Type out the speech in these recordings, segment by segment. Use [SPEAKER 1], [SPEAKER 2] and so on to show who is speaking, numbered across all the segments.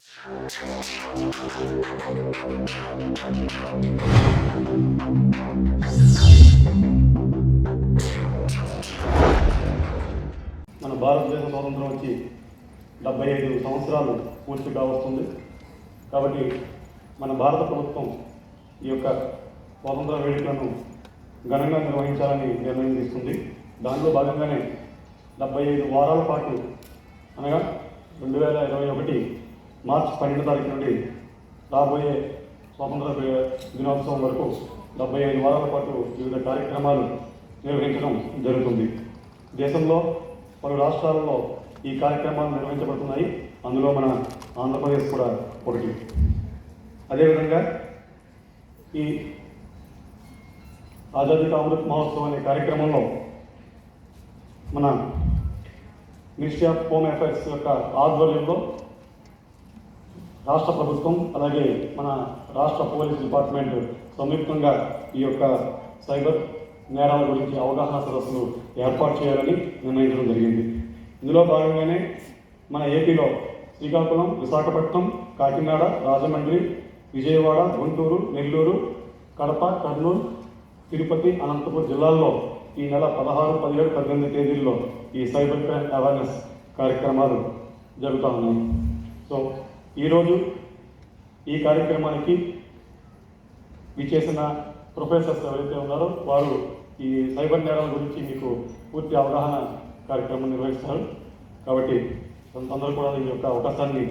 [SPEAKER 1] మన భారతదేశ స్వాతంత్రం వచ్చి 75 సంవత్సరాలు పూర్తి కావస్తుంది. కాబట్టి మన భారత ప్రభుత్వం ఈ యొక్క స్వాతంత్ర వేడుకలను ఘనంగా నిర్వహించాలని నిర్ణయం తీసుకుంది. దానిలో భాగంగానే 75 వారాల పాటు అనగా 2021 మార్చి 12 తారీఖు నుండి రాబోయే స్వాతంత్ర దినోత్సవం వరకు 75 వారాల పాటు వివిధ కార్యక్రమాలు నిర్వహించడం జరుగుతుంది. దేశంలో పలు రాష్ట్రాలలో ఈ కార్యక్రమాలు నిర్వహించబడుతున్నాయి. అందులో మన ఆంధ్రప్రదేశ్ కూడా ఒకటి. అదేవిధంగా ఈ ఆజాదీ కా అమృత్ మహోత్సవ్ అనే కార్యక్రమంలో మన మినిస్ట్రీ ఆఫ్ హోమ్ అఫైర్స్ యొక్క ఆధ్వర్యంలో రాష్ట్ర ప్రభుత్వం అలాగే మన రాష్ట్ర పోలీస్ డిపార్ట్మెంట్ సంయుక్తంగా ఈ యొక్క సైబర్ నేరాల గురించి అవగాహన సదస్సులు ఏర్పాటు చేయాలని నిర్ణయించడం జరిగింది. ఇందులో భాగంగానే మన ఏపీలో శ్రీకాకుళం, విశాఖపట్నం, కాకినాడ, రాజమండ్రి, విజయవాడ, గుంటూరు, నెల్లూరు, కడప, కర్నూలు, తిరుపతి, అనంతపురం జిల్లాల్లో ఈ నెల 16, 17, 18 తేదీల్లో ఈ సైబర్ క్రైమ్ అవేర్నెస్ కార్యక్రమాలు జరుగుతూ ఉన్నాయి. సో ఈరోజు ఈ కార్యక్రమానికి విచ్చేసిన ప్రొఫెసర్స్ ఎవరైతే ఉన్నారో వారు ఈ సైబర్ నేరాల గురించి మీకు పూర్తి అవగాహన కార్యక్రమం నిర్వహిస్తారు. కాబట్టి అందరూ కూడా ఈ యొక్క అవకాశాన్ని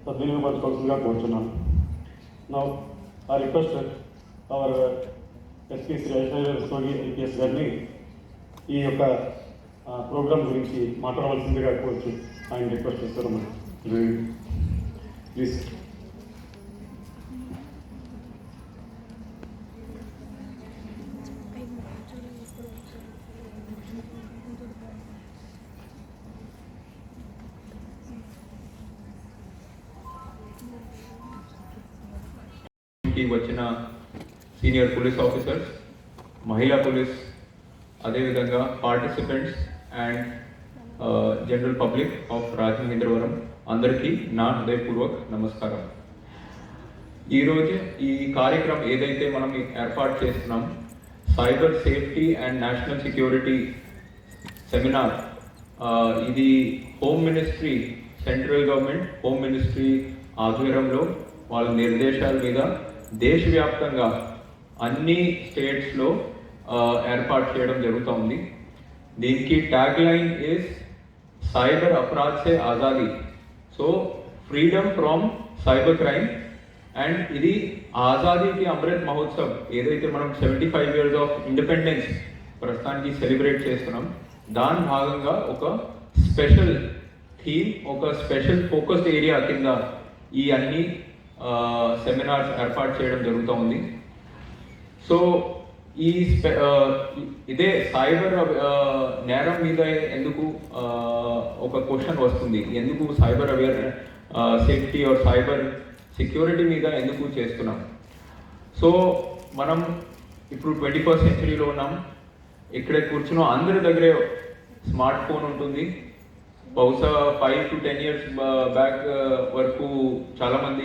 [SPEAKER 1] సద్వినియోగపరచుకోవాల్సిందిగా కోరుచున్నాను. Now I request our SP Shri Aishwarya Sogi IPS గారిని ఈ యొక్క ప్రోగ్రాం గురించి మాట్లాడవలసిందిగా కోరుచు ఆయన రిక్వెస్ట్ చేస్తారు. ప్లీజ్.
[SPEAKER 2] వచ్చిన సీనియర్ పోలీస్ ఆఫీసర్స్, మహిళా పోలీస్, అదేవిధంగా participants and general public of Rajamahendravaram అందరికీ నా హృదయపూర్వక నమస్కారం. ఈరోజు ఈ కార్యక్రమం ఏదైతే మనం ఏర్పాటు చేస్తున్నాం, cyber safety and national security seminar, ఇది home ministry, central government home ministry ఆధ్వర్యంలో వాళ్ళ నిర్దేశాల మీద దేశవ్యాప్తంగా అన్ని స్టేట్స్లో ఏర్పాటు చేయడం జరుగుతుంది. దీనికి tag line is cyber apradh se azadi, so freedom from cyber crime. And ఇది ఆజాదీకి అమృత్ మహోత్సవ్ ఏదైతే మనం 75 years ఆఫ్ ఇండిపెండెన్స్ ప్రస్తుతానికి సెలబ్రేట్ చేస్తున్నాం, దాని భాగంగా ఒక స్పెషల్ థీమ్, ఒక స్పెషల్ ఫోకస్డ్ ఏరియా కింద ఈ అన్ని సెమినార్స్ ఏర్పాటు చేయడం జరుగుతూ ఉంది. సో ఈ ఇదే సైబర్ నేరం మీద ఎందుకు ఒక క్వశ్చన్ వస్తుంది, ఎందుకు cyber safety or cyber security మీద ఎందుకు చేస్తున్నాం. సో మనం ఇప్పుడు 21st centuryలో ఉన్నాం. ఇక్కడే కూర్చున్న అందరి దగ్గరే స్మార్ట్ ఫోన్ ఉంటుంది. బహుశా 5 to 10 years బ్యాక్ వరకు చాలామంది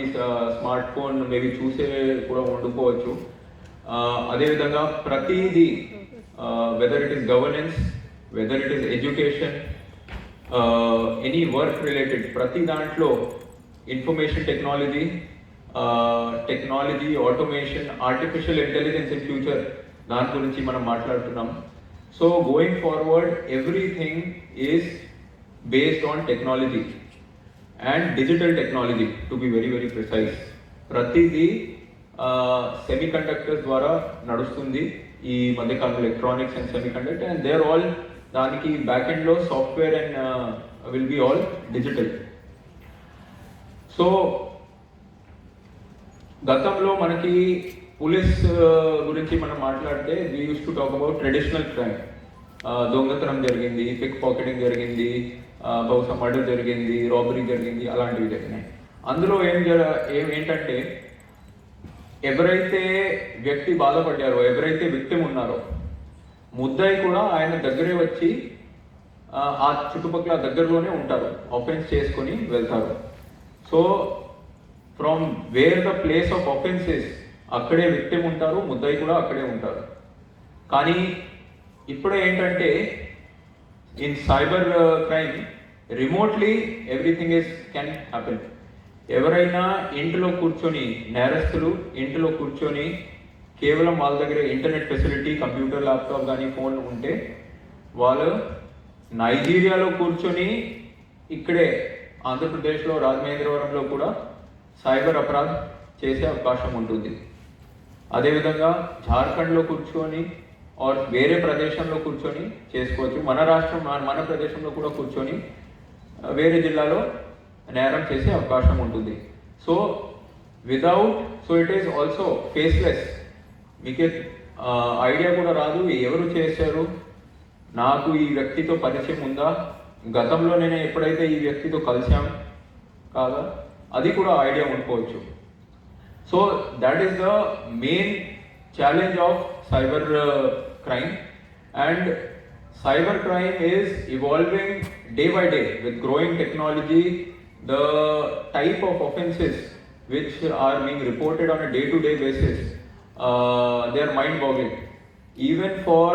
[SPEAKER 2] స్మార్ట్ ఫోన్ మేబీ చూసే కూడా వండుకోవచ్చు. అదేవిధంగా ప్రతిదీ, whether it is governance, whether it is education, any work related, ప్రతి దాంట్లో information technology, automation, artificial intelligence in future, దాని గురించి మనం మాట్లాడుతున్నాం. So going forward everything is based on technology and digital technology, to be very very precise. ప్రతిదీ semiconductors ద్వారా నడుస్తుంది ఈ మధ్యకాలంలో, electronics and semiconductor, and they are all, దానికి బ్యాక్ ఎండ్లో software and will be all digital. So గతంలో మనకి police గురించి మనం మాట్లాడితే we use to talk about traditional crime. దొంగతనం జరిగింది, పిక్ పాకెటింగ్ జరిగింది, బహుశా మర్డర్ జరిగింది, రాబరీ జరిగింది, అలాంటివి జరిగినాయి. అందులో ఏంటంటే ఎవరైతే వ్యక్తి బాధపడ్డారో, ఎవరైతే విక్టిమ్ ఉన్నారో, ముద్దాయి కూడా ఆయన దగ్గరే వచ్చి ఆ చుట్టుపక్కల దగ్గరలోనే ఉంటారు, ఆఫెన్స్ చేసుకొని వెళ్తారు. So from where the place of offences అక్కడే విక్టిమ్ ఉంటారు, ముద్దాయి కూడా అక్కడే ఉంటారు. కానీ ఇప్పుడు ఏంటంటే in cyber crime remotely everything is can happen. ఎవరైనా ఇంట్లో కూర్చొని, నేరస్తులు ఇంట్లో కూర్చొని కేవలం వాళ్ళ దగ్గర ఇంటర్నెట్ ఫెసిలిటీ, కంప్యూటర్, ల్యాప్టాప్ కానీ ఫోన్ ఉంటే వాళ్ళు నైజీరియాలో కూర్చొని ఇక్కడే ఆంధ్రప్రదేశ్లో రాజమహేంద్రవరంలో కూడా సైబర్ అపరాధ్ చేసే అవకాశం ఉంటుంది. అదేవిధంగా జార్ఖండ్లో కూర్చొని ఆర్ వేరే ప్రదేశంలో కూర్చొని చేసుకోవచ్చు. మన రాష్ట్రం, మన ప్రదేశంలో కూడా కూర్చొని వేరే జిల్లాలో నేరం చేసే అవకాశం ఉంటుంది. So it is also faceless. మీకే ఐడియా కూడా రాదు ఎవరు చేశారు, నాకు ఈ వ్యక్తితో పరిచయం ఉందా, గతంలో నేను ఎప్పుడైతే ఈ వ్యక్తితో కలిసాం కాదా, అది కూడా ఐడియా ఉండిపోవచ్చు. So that is the main challenge of cyber crime. And cyber crime is evolving day by day with growing technology. The type of offenses which are being reported on a day-to-day basis, they are mind-boggling. Even for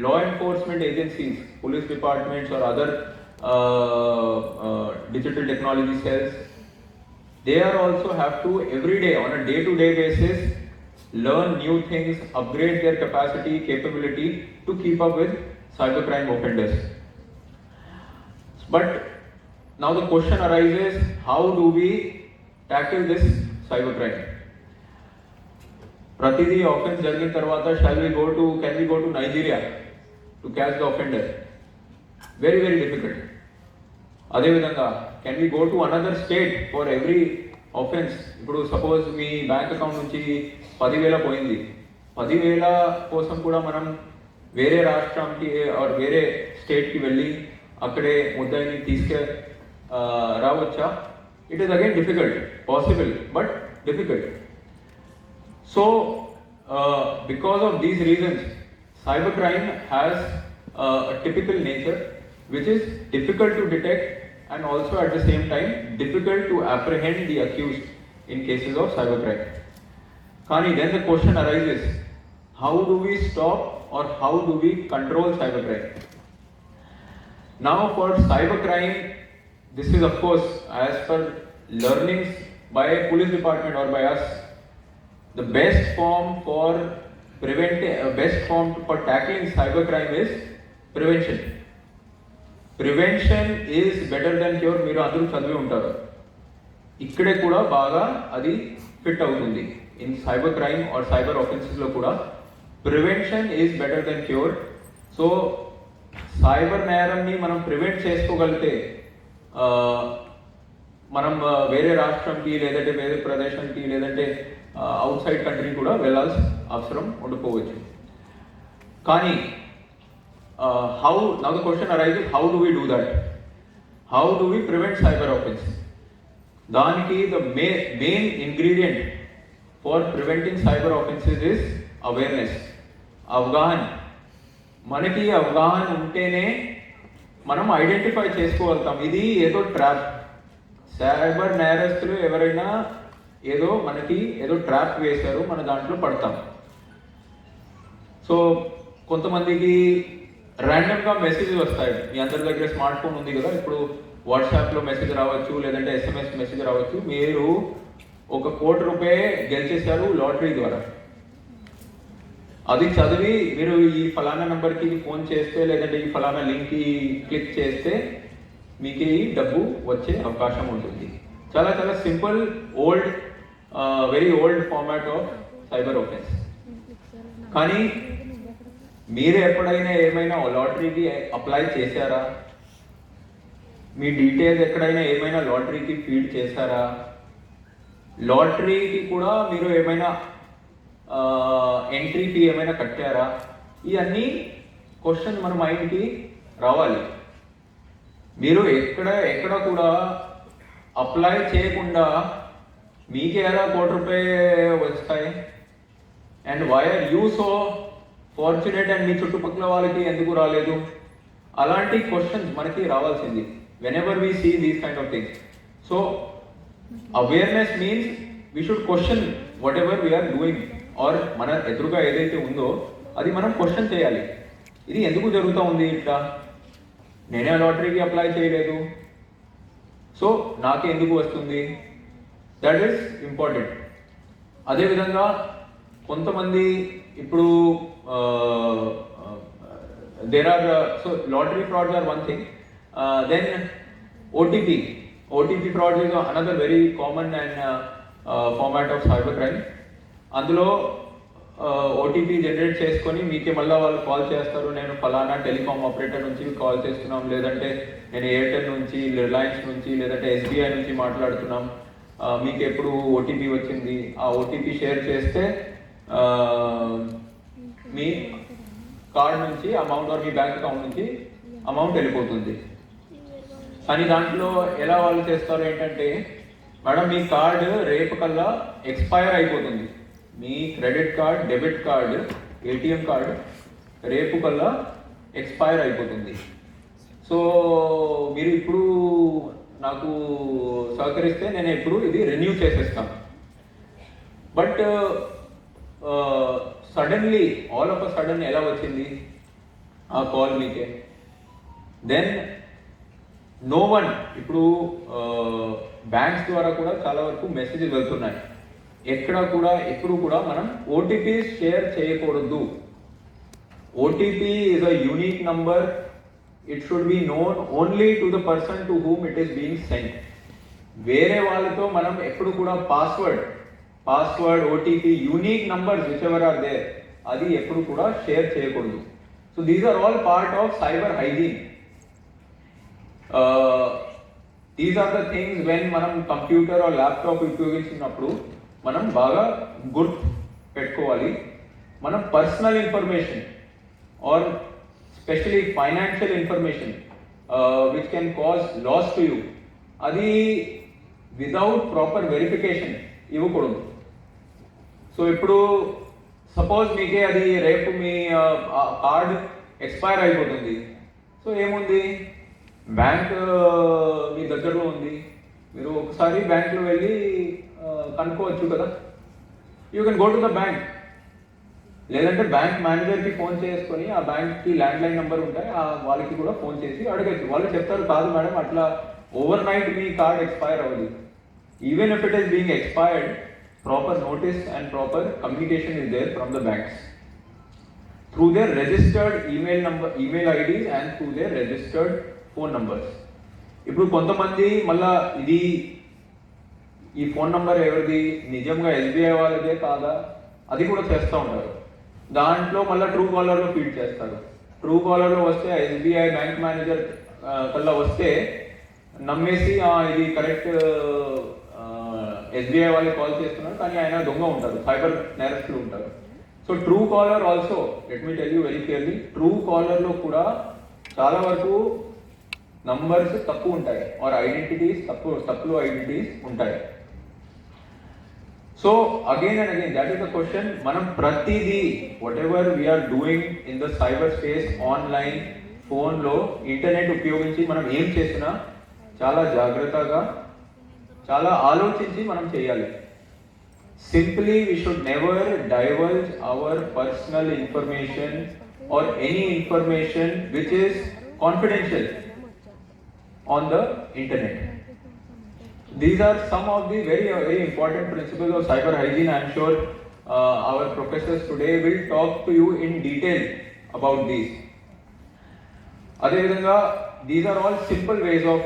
[SPEAKER 2] law enforcement agencies, police departments or other digital technology cells, they are also have to every day on a day-to-day basis learn new things, upgrade their capacity, capability to keep up with cybercrime offenders. But now the question arises, how do we tackle this cybercrime? Pratidi offense jargin tarvata can we go to Nigeria to catch the offender? Very difficult. Ade vidhanga can we go to another state for every offense? Ippudu suppose me bank account నుంచి 10,000 పోయింది, 10,000 కోసం కూడా మనం వేరే రాష్ట్రానికి are వేరే స్టేట్కి వెళ్ళి అక్కడే ముద్దాయిని రావచ్చా? It is again difficult. Possible but difficult. So because of these reasons cyber crime has a typical nature which is difficult to detect and also at the same time difficult to apprehend the accused in cases of cybercrime. Kani then the question arises, how do we stop or how do we control cybercrime? Now for cybercrime, this is of course as per learnings by police department or by us, the best form for tackling cybercrime is prevention. Prevention is better than cure. మీరు అందరూ చదివి ఉంటారు. ఇక్కడే కూడా బాగా అది fit అవుతుంది. In cyber crime or cyber ఆఫెన్సెస్లో కూడా prevention is better than cure. So cyber నేరంని మనం ప్రివెంట్ చేసుకోగలిగితే మనం వేరే రాష్ట్రంకి లేదంటే వేరే ప్రదేశానికి లేదంటే అవుట్ సైడ్ కంట్రీ కూడా వెళ్ళాల్సిన అవసరం ఉండిపోవచ్చు. కానీ now the question arises, how do we do that? How do we prevent cyber offense? దానికి the main ingredient for preventing cyber offenses is awareness. అవగాహన. మనకి అవగాహన ఉంటేనే మనం ఐడెంటిఫై చేసుకోగలుగుతాం ఇది ఏదో ట్రాప్. సైబర్ నేరస్తులు ఎవరైనా మనకి ఏదో ట్రాప్ వేశారు, మన దాంట్లో పడతాం. సో కొంతమందికి ర్యాండమ్గా మెసేజ్ వస్తాయి. మీ అందరి దగ్గర స్మార్ట్ ఫోన్ ఉంది కదా, ఇప్పుడు వాట్సాప్లో మెసేజ్ రావచ్చు, లేదంటే SMS మెసేజ్ రావచ్చు, మీరు ₹1 కోటి గెలిచేశారు లాటరీ ద్వారా. అది చదివి మీరు ఈ ఫలానా నెంబర్కి ఫోన్ చేస్తే లేదంటే ఈ ఫలానా లింక్కి క్లిక్ చేస్తే మీకు ఈ డబ్బు వచ్చే అవకాశం ఉంటుంది. చాలా చాలా simple, very old format of cyber offence. కానీ మీరు ఎప్పుడైనా ఏమైనా లాటరీకి అప్లై చేశారా? మీ డీటెయిల్స్ ఎక్కడైనా ఏమైనా లాటరీకి ఫీడ్ చేశారా? లాటరీకి కూడా మీరు ఏమైనా ఎంట్రీ ఫీ ఏమైనా కట్టారా? ఇవన్నీ క్వశ్చన్ మన మైండ్కి రావాలి. మీరు ఎక్కడ కూడా అప్లై చేయకుండా మీకే ఎలా ₹1 కోటి వస్తాయి? And why are you so fortunate and మీ చుట్టుపక్కల వాళ్ళకి ఎందుకు రాలేదు? అలాంటి క్వశ్చన్స్ మనకి రావాల్సింది whenever we see these kind of things. So awareness means we should question whatever we are doing, or మన ఎదురుగా ఏదైతే ఉందో అది మనం క్వశ్చన్ చేయాలి. ఇది ఎందుకు జరుగుతూ ఉంది ఇట్లా, నేనే లాటరీకి అప్లై చేయలేదు, సో నాకే ఎందుకు వస్తుంది, దట్ ఈస్ ఇంపార్టెంట్. అదేవిధంగా కొంతమంది ఇప్పుడు there are so lottery frauds are one thing, then OTP fraud is another very common and format of cybercrime. అందులో ఓటీపీ జనరేట్ చేసుకొని మీకే మళ్ళీ వాళ్ళు కాల్ చేస్తారు, నేను ఫలానా టెలికామ్ ఆపరేటర్ నుంచి కాల్ చేస్తున్నాం, లేదంటే నేను ఎయిర్టెల్ నుంచి, రిలయన్స్ నుంచి, లేదంటే ఎస్బీఐ నుంచి మాట్లాడుతున్నాం, మీకు ఎప్పుడు ఓటీపీ వచ్చింది, ఆ ఓటీపీ షేర్ చేస్తే మీ కార్డ్ నుంచి amount are me bank account నుంచి అమౌంట్ వెళ్ళిపోతుంది. కానీ దాంట్లో ఎలా వాళ్ళు చేస్తారు ఏంటంటే, మేడం మీ కార్డు రేపు కల్లా ఎక్స్పైర్ అయిపోతుంది, మీ credit card, debit card, ATM card రేపు కల్లా ఎక్స్పైర్ అయిపోతుంది, సో మీరు ఇప్పుడు నాకు సహకరిస్తే నేను ఇప్పుడు ఇది రెన్యూ చేసేస్తాను. But suddenly all of a sudden ఎలా వచ్చింది ఆ కాల్ మీకే, దెన్ నో వన్, ఇప్పుడు బ్యాంక్స్ ద్వారా కూడా చాలా వరకు మెసేజెస్ వెళ్తున్నాయి, ఎక్కడ కూడా ఎప్పుడు కూడా మనం ఓటీపీ షేర్ చేయకూడదు. OTP is a unique number, it should be known only to the person to whom it is being sent. వేరే వాళ్ళతో మనం ఎప్పుడు కూడా password, OTP, unique numbers whichever are there, అది ఎప్పుడు కూడా షేర్ చేయకూడదు. So these are all part of cyber hygiene. These are the things when మనం కంప్యూటర్ ఆర్ ల్యాప్టాప్ ఉపయోగించినప్పుడు మనం బాగా గుర్తు పెట్టుకోవాలి. మనం personal information are especially financial information which can cause loss to you, అది వితౌట్ ప్రాపర్ వెరిఫికేషన్ ఇవ్వకూడదు. So ఇప్పుడు సపోజ్ మీకే అది రేపు మీ కార్డ్ ఎక్స్పైర్ అయిపోతుంది, సో ఏముంది, బ్యాంక్ మీ దగ్గరలో ఉంది, మీరు ఒకసారి బ్యాంక్లో వెళ్ళి కనుక్కోవచ్చు కదా, you can go to the bank, లేదంటే బ్యాంక్ మేనేజర్కి ఫోన్ చేసుకొని ఆ బ్యాంక్కి ల్యాండ్లైన్ నెంబర్ ఉంటాయి, వాళ్ళకి కూడా ఫోన్ చేసి అడగచ్చు. వాళ్ళు చెప్తారు, కాదు మేడం అట్లా ఓవర్ నైట్ మీ కార్డ్ ఎక్స్పైర్ అవ్వదు. Even if it is being expired, proper notice and proper communication is there from the banks through their registered email IDs and through their registered phone numbers. ఇప్పుడు కొంతమంది మళ్ళా ఇది ఈ phone number ఎవరిది, నిజంగా SBI వాళ్ళదే కాదా, అది కూడా చేస్తూ ఉంటారు. దాంట్లో మళ్ళీ ట్రూ కాలర్లో ఫీడ్ చేస్తారు. ట్రూ కాలర్లో వస్తే ఎస్బీఐ బ్యాంక్ మేనేజర్ కల్లా వస్తే నమ్మేసి ఇది కరెక్ట్ ఎస్బీఐ వాళ్ళు కాల్ చేస్తున్నారు, కానీ ఆయన దొంగ ఉంటారు, సైబర్ నేరస్తులు ఉంటారు. So true caller also, let me tell you very clearly, true కాలర్లో కూడా చాలా వరకు నంబర్స్ తక్కువ ఉంటాయి, ఆర్ ఐడెంటిటీస్ తక్కువ ఐడెంటిటీస్ ఉంటాయి. So again and again that is the question, మనం ప్రతిదీ whatever we are doing in the cyber space, online, ఫోన్లో, ఇంటర్నెట్ ఉపయోగించి మనం ఏం చేసినా చాలా జాగ్రత్తగా, చాలా ఆలోచించి మనం చేయాలి. Simply we should never diverge our personal information or any information which is confidential on the internet. These are some of the very important principles of cyber hygiene. I am sure our professors today will talk to you in detail about these. Adhe these are all simple ways of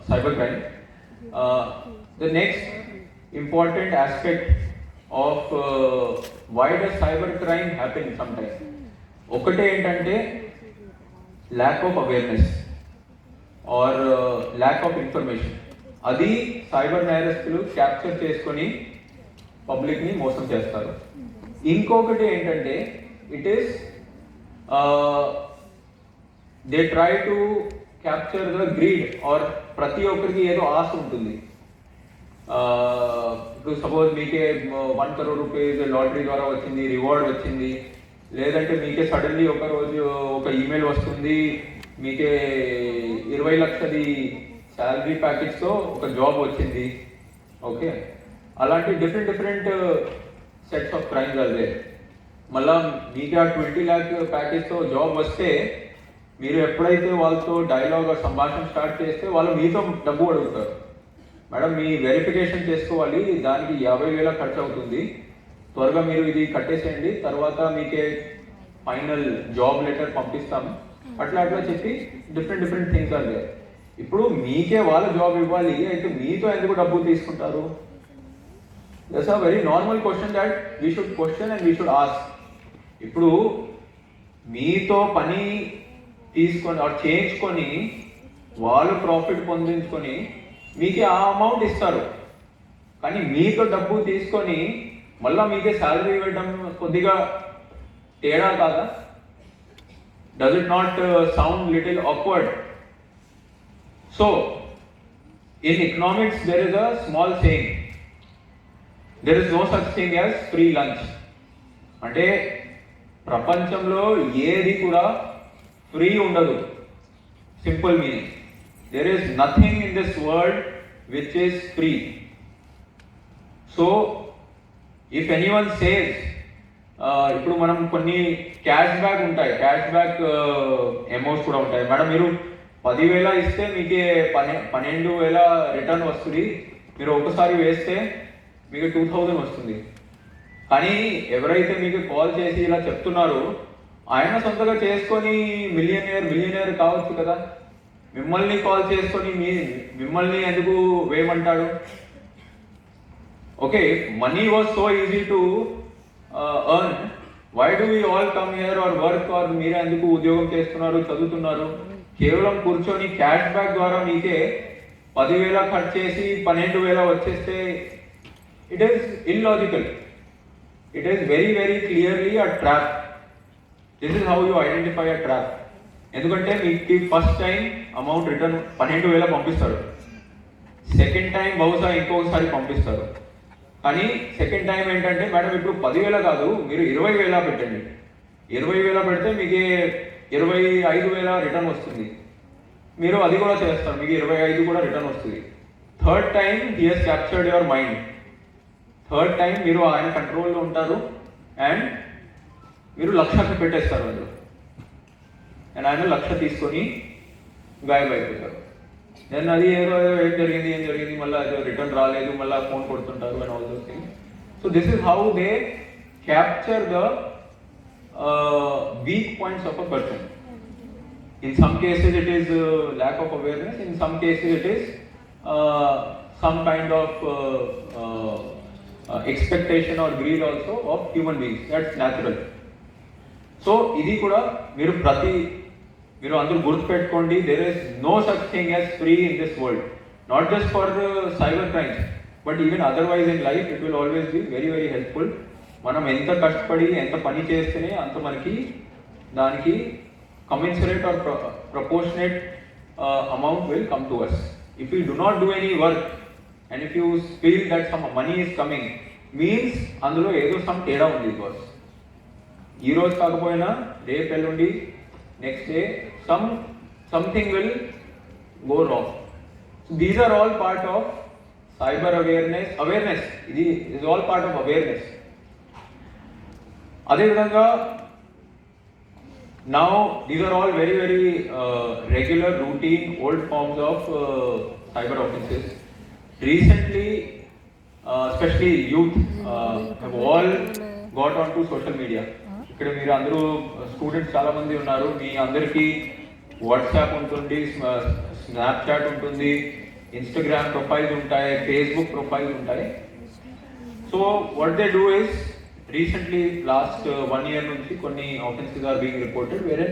[SPEAKER 2] cybercrime. The next important aspect of why does cybercrime happen sometimes? Okate entante lack of awareness or lack of information. అది cyber నేరస్తులు capture చేసుకొని పబ్లిక్ని మోసం చేస్తారు. ఇంకొకటి ఏంటంటే it is they try to capture the greed, or ప్రతి ఒక్కరికి ఏదో ఆశ ఉంటుంది. ఇప్పుడు సపోజ్ మీకే 1 crore రూపీస్ లాటరీ ద్వారా వచ్చింది, రివార్డ్ వచ్చింది, లేదంటే మీకే సడన్లీ ఒక రోజు ఒక ఈమెయిల్ వస్తుంది, మీకే 20 లక్షది శాలరీ ప్యాకేజ్తో ఒక జాబ్ వచ్చింది. ఓకే, అలాంటి డిఫరెంట్ సెట్స్ ఆఫ్ క్రైమ్స్ అదే. మళ్ళీ మీకు ఆ 20 lakh ప్యాకేజ్తో జాబ్ వస్తే మీరు ఎప్పుడైతే వాళ్ళతో డైలాగ్ సంభాషణ స్టార్ట్ చేస్తే వాళ్ళు మీతో డబ్బు అడుగుతారు. మేడం మీ వెరిఫికేషన్ చేసుకోవాలి, దానికి 50,000 ఖర్చు అవుతుంది, త్వరగా మీరు ఇది కట్టేసేయండి, తర్వాత మీకే ఫైనల్ జాబ్ లెటర్ పంపిస్తాం, అట్లా చెప్పి డిఫరెంట్ థింగ్స్ ఆర్ దేర్. ఇప్పుడు మీకే వాళ్ళ జాబ్ ఇవ్వాలి, అయితే మీతో ఎందుకు డబ్బు తీసుకుంటారు? That's a very normal question that we should question and we should ask. ఇప్పుడు మీతో పని తీసుకొని చేయించుకొని వాళ్ళు ప్రాఫిట్ పొందించుకొని మీకే ఆ అమౌంట్ ఇస్తారు, కానీ మీతో డబ్బు తీసుకొని మళ్ళీ మీకే శాలరీ ఇవ్వడం కొద్దిగా తేడా కాదా? Does it not sound little awkward? So in economics there is a small saying, there is no such thing as free lunch. అంటే ప్రపంచంలో ఏది కూడా ఫ్రీ ఉండదు. Simple meaning, there is nothing in this world which is free. So if anyone says ఇప్పుడు మనం కొన్ని cash back ఉంటాయి, cash back amounts కూడా ఉంటాయి. మేడం మీరు 10,000 ఇస్తే మీకే 12,000 రిటర్న్ వస్తుంది, మీరు ఒకసారి వేస్తే మీకు 2,000 వస్తుంది. కానీ ఎవరైతే మీకు కాల్ చేసి ఇలా చెప్తున్నారో ఆయన సొంతగా చేసుకొని మిలియనేర్ కావచ్చు కదా, మిమ్మల్ని కాల్ చేసుకొని మిమ్మల్ని ఎందుకు వేయమంటాడు? Okay, money was so easy to earn, why do we all come here or work? Or మీరే ఎందుకు ఉద్యోగం చేస్తున్నారు, చదువుతున్నారు? కేవలం కూర్చొని క్యాష్ బ్యాక్ ద్వారా మీకే 10,000 ఖర్చు చేసి 12,000 వచ్చేస్తే it is illogical. It is very clearly a trap. This is how you identify a trap. ఎందుకంటే మీకు ఫస్ట్ టైం అమౌంట్ రిటర్న్ 12,000 పంపిస్తారు, సెకండ్ టైం బహుశా ఇంకొకసారి పంపిస్తారు. కానీ సెకండ్ టైం ఏంటంటే మేడం ఇప్పుడు 10,000 కాదు, మీరు 20,000 పెట్టండి. 20,000 పెడితే మీకు 25,000 రిటర్న్ వస్తుంది. మీరు అది కూడా చేస్తారు, మీకు 25 కూడా రిటర్న్ వస్తుంది. Third time he has captured your mind. Third time మీరు ఆయన కంట్రోల్లో ఉంటారు అండ్ మీరు 1,00,000 పెట్టేస్తారు అందులో, అండ్ ఆయన 1,00,000 తీసుకొని గాయబైపోతారు. దెన్ అది ఏం జరిగింది మళ్ళీ అది రిటర్న్ రాలేదు, మళ్ళీ ఫోన్ కొడుతుంటారు and all those things. So this is how they capture the weak points of a person. In some cases it is lack of awareness, in some cases it is some kind of expectation or greed also of human beings. That's natural. So ఇది కూడా మీరు అందరూ గుర్తుపెట్టుకోండి, there is no such thing as free in this world, not just for cyber crimes but even otherwise in life. It will always be very helpful. మనం ఎంత కష్టపడి ఎంత పని చేస్తేనే అంత మనకి దానికి commensurate or proportionate amount will come to us. If you do not do any work and if you feel that some money is coming, means అందులో ఏదో some తేడా ఉంది. బాస్ ఈ రోజు కాకపోయినా రేపు ఎల్లుండి next day something will go wrong. So these are all part of cyber awareness. ఇది is all part of awareness. అదే విధంగా now these are all very regular routine old forms of cyber offenses. Recently especially youth have all got onto social media. ఇక్కడ మీరు అందరూ students చాలా మంది ఉన్నారు, మీ అందరికీ వాట్సాప్ ఉంటుంది, స్నాప్చాట్ ఉంటుంది, ఇన్స్టాగ్రామ్ ప్రొఫైల్స్ ఉంటాయి, ఫేస్బుక్ ప్రొఫైల్స్ ఉంటాయి. So what they do is, recently last 1 year నుంచి కొన్ని ఆఫెన్సెస్ ఆర్ బీయింగ్ రిపోర్టెడ్ వేరే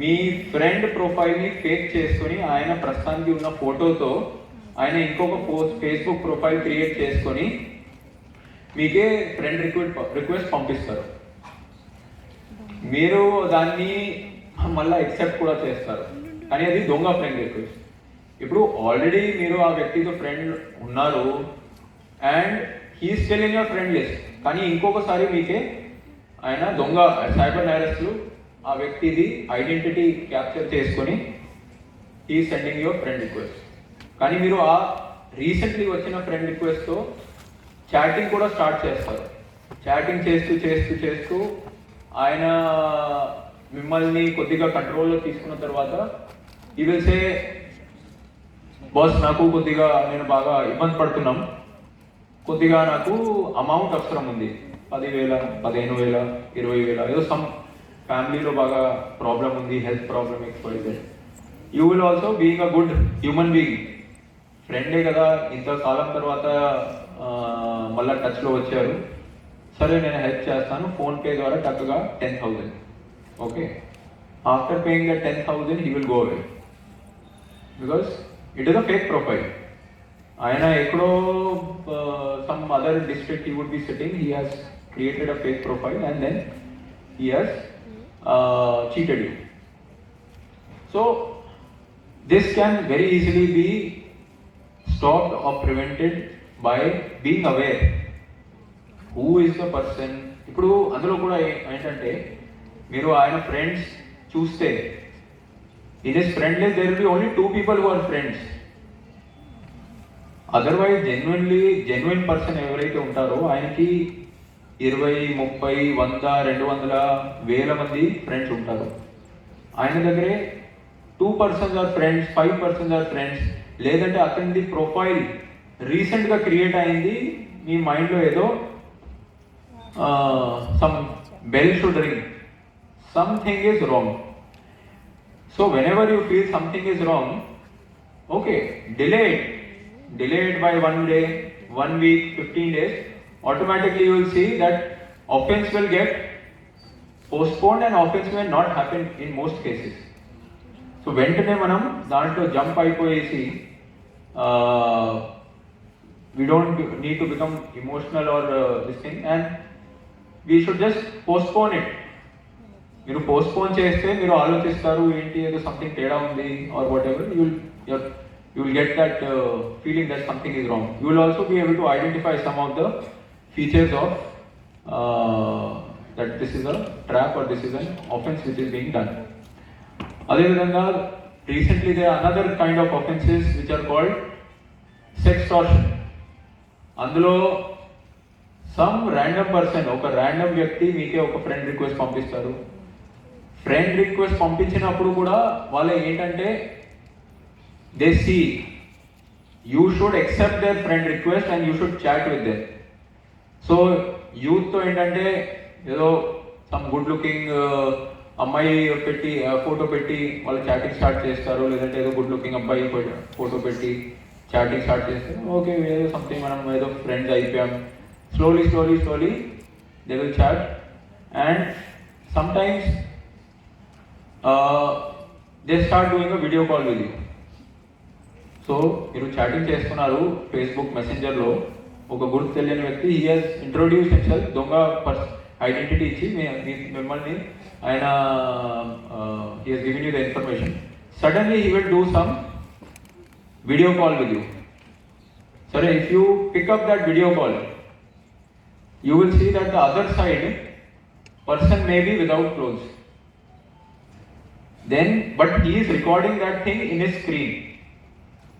[SPEAKER 2] మీ ఫ్రెండ్ ప్రొఫైల్ని ఫేక్ చేసుకొని ఆయన ప్రస్తుతానికి ఉన్న ఫోటోతో ఆయన ఇంకొక ఫేస్బుక్ ప్రొఫైల్ క్రియేట్ చేసుకొని మీకే ఫ్రెండ్ రిక్వెస్ట్ పంపిస్తారు. మీరు దాన్ని మళ్ళీ యాక్సెప్ట్ కూడా చేస్తారు, కానీ అది దొంగ ఫ్రెండ్ రిక్వెస్ట్. ఇప్పుడు ఆల్రెడీ మీరు ఆ వ్యక్తితో ఫ్రెండ్ ఉన్నారు and he still in your friend list, కానీ ఇంకొకసారి మీకే ఆయన దొంగ సైబర్ నేరస్టులు ఆ వ్యక్తిది ఐడెంటిటీ క్యాప్చర్ చేసుకొని he sending your friend request. కానీ మీరు ఆ రీసెంట్లీ వచ్చిన ఫ్రెండ్ రిక్వెస్ట్తో చాటింగ్ కూడా స్టార్ట్ చేస్తారు. చాటింగ్ చేస్తూ చేస్తూ చేస్తూ ఆయన మిమ్మల్ని కొద్దిగా కంట్రోల్లో తీసుకున్న తర్వాత ఈ విల్ సే, బాస్ నాకు కొద్దిగా నేను బాగా ఇబ్బంది పడుతున్నాం, కొద్దిగా నాకు అమౌంట్ అవసరం ఉంది, 10,000, 15,000, 20,000, ఏదో సమ్ ఫ్యామిలీలో బాగా ప్రాబ్లం ఉంది, health problem XYZ. You will also being a good human being, ఫ్రెండే కదా, ఇంతకాలం తర్వాత మళ్ళీ టచ్లో వచ్చారు, సరే నేను హెల్ప్ చేస్తాను, ఫోన్పే ద్వారా చక్కగా 10,000. Okay, after paying the 10,000 he will go away because it is a fake profile. ఆయన ఎక్కడో some other district he would be sitting, he has created a fake profile and then he has cheated you. So this can very easily be stopped or prevented by being aware who is the person. ఇప్పుడు అందులో కూడా ఏంటంటే మీరు ఆయన friends చూస్తే in his friend list there will be only 2 people who are friends. Otherwise genuine person ఎవరైతే ఉంటారో ఆయనకి 20, 30, 100, 200, 1000 మంది ఫ్రెండ్స్ ఉంటారు. ఆయన దగ్గరే 2% ఆర్ ఫ్రెండ్స్, 5% ఆర్ ఫ్రెండ్స్, లేదంటే అతనిది ప్రొఫైల్ రీసెంట్గా క్రియేట్ అయింది, మీ మైండ్లో ఏదో some bell should ring, something is wrong. So when ever you feel something is wrong, okay, delay it by 1 day, 1 week, 15 days, automatically you will see that offense will get postponed and offense may not happen in most cases. So వెంటనే మనం దాంట్లో jump అయిపోయేసి we don't need to become emotional or this thing, and we should just postpone it. మీరు postpone చేస్తే మీరు ఆలోచిస్తారు ఏంటి ఏదో something తేడా ఉంది or whatever, you will get that feeling that something is wrong. You will also be able to identify some of the features of that this is a trap or this is an offense which is being done. అదేవిధంగా recently there are another kind of offenses which are called sextortion. అందులో some random person, ఒక random వ్యక్తి మీకే ఒక friend request పంపిస్తారు. Friend request పంపించినప్పుడు కూడా వాళ్ళు ఏంటంటే they see you should accept their friend request and you should chat with them. So youth తో ఏంటంటే ఏదో సమ్ గుడ్ లుకింగ్ అమ్మాయి పెట్టి ఫోటో పెట్టి వాళ్ళు చాటింగ్ స్టార్ట్ చేస్తారు, లేదంటే ఏదో గుడ్ లుకింగ్ అబ్బాయి ఫోటో పెట్టి చాటింగ్ స్టార్ట్ చేస్తారు. ఓకే, ఏదో సంథింగ్ మనం ఏదో ఫ్రెండ్స్ అయిపోయాం. Slowly they will chat and sometimes they start doing a video call with you. So మీరు చాటింగ్ చేస్తున్నారు ఫేస్బుక్ మెసెంజర్లో, ఒక గుర్తు తెలియని వ్యక్తి హీ హాజ్ ఇంట్రొడ్యూస్ హిమ్సెల్ఫ్, దొంగ ఐడెంటిటీ ఇచ్చి మిమ్మల్ని ఆయన he has given you the information. Suddenly he will do some video call with you. Sir, if you pick up that video call, you will see that the other side person may be without clothes. Then, but he is recording that thing in his screen.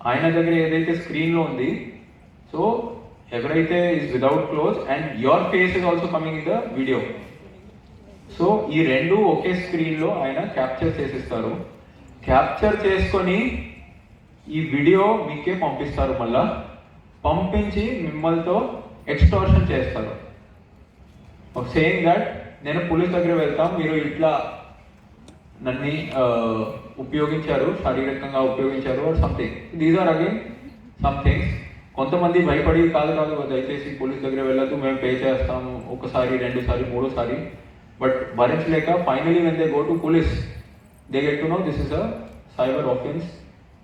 [SPEAKER 2] ఆయన దగ్గర ఏదైతే స్క్రీన్లో ఉంది, so ఎవరైతే is without clothes and your face is also coming in the video. So ఈ రెండు ఒకే స్క్రీన్లో ఆయన క్యాప్చర్ చేసిస్తారు. క్యాప్చర్ చేసుకొని ఈ వీడియో మీకే పంపిస్తారు, మళ్ళా పంపించి మిమ్మల్తో ఎక్స్టార్షన్ చేస్తారు, సేయింగ్ దట్ నేను పోలీస్ దగ్గర వెళ్తాం, మీరు ఇట్లా నన్ను ఉపయోగించారు, శారీరకంగా ఉపయోగించారు or something. These are again some things. కొంతమంది భయపడి కాదు దయచేసి పోలీస్ దగ్గర వెళ్ళదు, మేము పే చేస్తాము, ఒకసారి 2 సారి 3 సారి, బట్ భరించలేక finally when they go to police they get to know this is a cyber offence.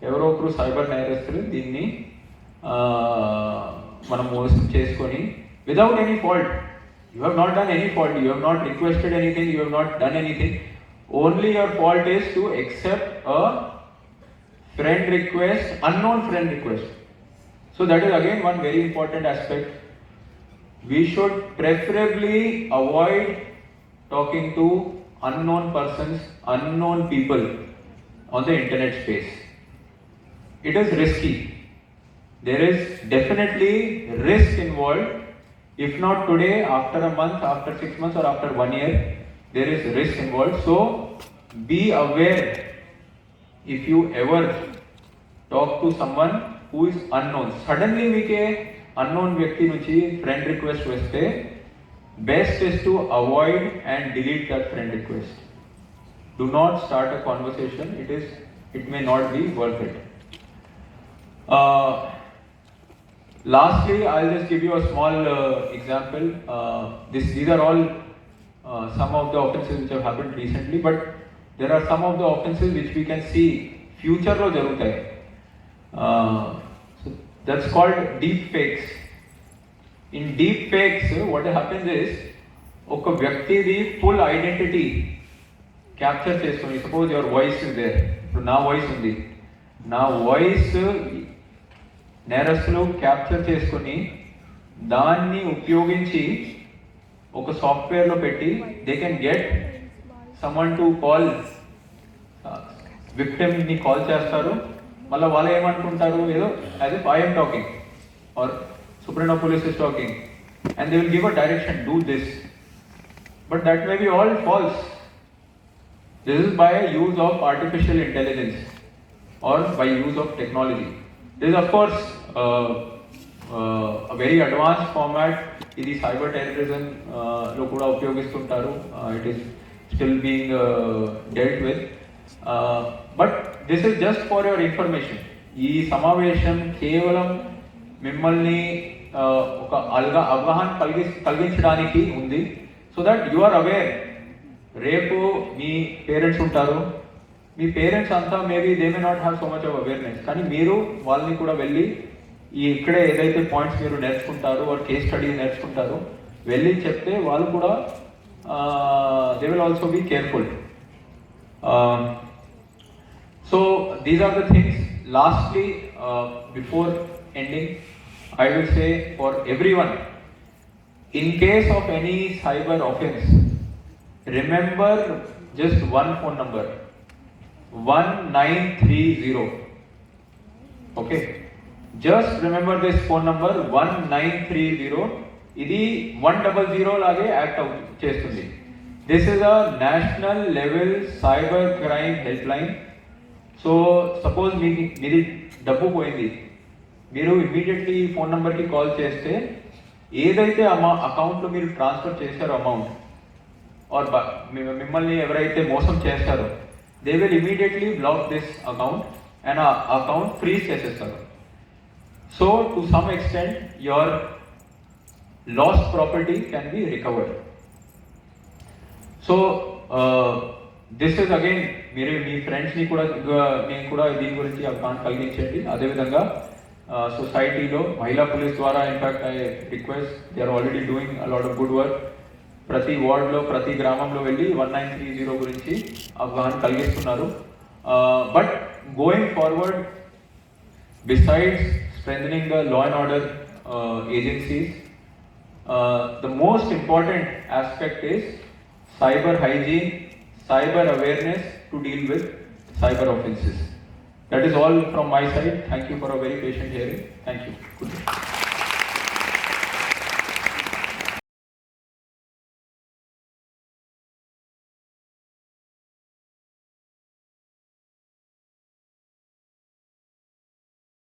[SPEAKER 2] ఎవరో ఒకరు సైబర్ నేరస్తులు దీన్ని మనం మోసం చేసుకొని without any fault, you have not done any fault, you have not requested anything, you have not done anything, only your fault is to accept a friend request, unknown friend request. So that is again one very important aspect. We should preferably avoid talking to unknown persons, unknown people on the internet space. It is risky. there is definitely risk involved. If not today, after a month, after 6 months, or after 1 year, there is risk involved. So be aware if you ever talk to someone who is unknown. Suddenly మీకు unknown వ్యక్తి నుంచి friend request వస్తే best is to avoid and delete that friend request. Do not start a conversation. It may not be worth it. Lastly, I'll just give you a small example. These are all some of the offenses which have happened recently, but there are some of the offenses which we can see future lo jarutayi. So that's called deep fakes. In deep fakes, what happens is oka vyaktidi full identity capture cheskoni. Suppose your voice is there. Na voice undi. Na voice నేరస్తులు capture చేసుకుని దాన్ని ఉపయోగించి ఒక సాఫ్ట్వేర్లో పెట్టి they can get someone to call విక్టిమ్ని call చేస్తారు. మళ్ళీ వాళ్ళు ఏమనుకుంటారు, ఏదో as if I'm talking or supreme police is talking and they will give a direction, do this, but that may be all false. This is by use of artificial intelligence or by use of technology. This is of course a very advanced format. ఇది cyber terrorism లో కూడా ఉపయోగిస్తుంటారు. It is still being dealt with, but this is just for your information. ఈ సమావేశం కేవలం మిమ్మల్ని ఒక అవగాహన కలిగించడానికి ఉంది, so that you are aware. రేపు మీ పేరెంట్స్ ఉంటారు, మీ పేరెంట్స్ అంతా maybe they may not have so much of awareness, కానీ మీరు వాళ్ళని కూడా వెళ్ళి ఇక్కడే ఏదైతే పాయింట్స్ మీరు నేర్చుకుంటారో ఆర్ కేస్ స్టడీస్ నేర్చుకుంటారో వెళ్ళి చెప్తే వాళ్ళు కూడా they will also be careful. So these are the things. Lastly before ending I will say for everyone, in case of any cyber offense, remember just one phone number, 1930. Okay, just remember this phone number 1930. ఇది 100 లాగే act చేస్తుంది. This is a national level cyber crime help line. So suppose మీది డబ్బు పోయింది, మీరు immediately ఈ phone నెంబర్కి call చేస్తే ఏదైతే అకౌంట్లో మీరు ట్రాన్స్ఫర్ చేశారో అమౌంట్ ఆర్ మిమ్మల్ని ఎవరైతే మోసం చేస్తారో they will immediately block this account and ఆ అకౌంట్ ఫ్రీజ్ చేసేస్తారు. So to some extent your lost property can be recovered. So this is again మీరు మీ ఫ్రెండ్స్ని కూడా నేను కూడా దీని గురించి అవగాహన కలిగించండి. అదేవిధంగా సొసైటీలో మహిళా పోలీస్ ద్వారా in fact I request, they are already doing a lot of good work. ప్రతి వార్డులో ప్రతి గ్రామంలో వెళ్ళి 1930 గురించి అవగాహన కలిగిస్తున్నారు. But going forward, besides strengthening the law and order agencies, the most important aspect is cyber hygiene, cyber awareness to deal with cyber offenses. That is all from my side. Thank you for a very patient hearing. Thank you. Good day.